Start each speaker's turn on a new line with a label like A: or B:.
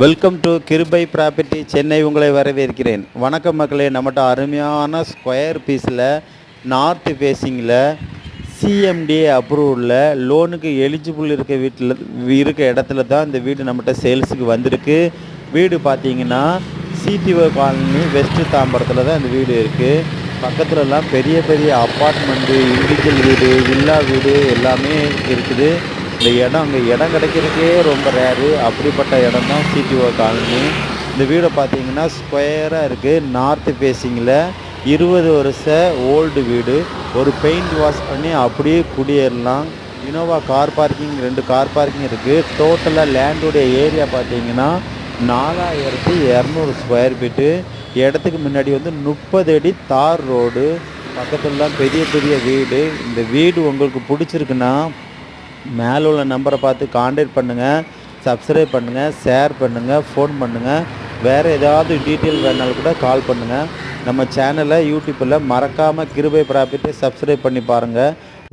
A: Welcome to கிருபை property Chennai உங்களை வரவேற்கிறேன். வணக்கம் மக்களே. நம்மகிட்ட அருமையான ஸ்கொயர் பீஸில் நார்த் ஃபேஸிங்கில் சிஎம்டிஏ அப்ரூவ்டில் லோனுக்கு எலிஜிபிள் இருக்க இடத்துல தான் இந்த வீடு நம்மகிட்ட சேல்ஸுக்கு வந்திருக்கு. வீடு பார்த்தீங்கன்னா சிடிஓ காலனி வெஸ்ட்டு தாம்பரத்தில் தான் இந்த வீடு இருக்குது. பக்கத்துலலாம் பெரிய பெரிய அப்பார்ட்மெண்ட்டு, இண்டிவிஜுவல் வீடு, வில்லா வீடு எல்லாமே இருக்குது. இந்த அங்கே இடம் கிடைக்கிறதுக்கே ரொம்ப ரேரு. அப்படிப்பட்ட இடம் தான் சிடிஓ காலனி. இந்த வீடை பார்த்தீங்கன்னா ஸ்கொயராக இருக்குது. நார்த் ஃபேஸிங்கில் 20 வருஷ ஓல்டு வீடு. ஒரு பெயிண்ட் வாஷ் பண்ணி அப்படியே குடியேறலாம். Innova car parking 2 car parking இருக்குது. டோட்டலாக லேண்டுடைய ஏரியா பார்த்தீங்கன்னா 4200 ஸ்கொயர் ஃபீட்டு. இடத்துக்கு முன்னாடி 30 அடி தார் ரோடு. பக்கத்துலலாம் பெரிய பெரிய வீடு. இந்த வீடு உங்களுக்கு பிடிச்சிருக்குன்னா மேலே உள்ள நம்பரை பார்த்து கான்டாக்ட் பண்ணுங்கள், சப்ஸ்கிரைப் பண்ணுங்கள், ஷேர் பண்ணுங்கள், ஃபோன் பண்ணுங்கள். வேறு ஏதாவது டீட்டெயில் வேணாலும் கூட கால் பண்ணுங்கள். நம்ம சேனலை யூடியூப்பில் மறக்காமல் கிருபை ப்ராப்பர்ட்டி சப்ஸ்கிரைப் பண்ணி பாருங்கள்.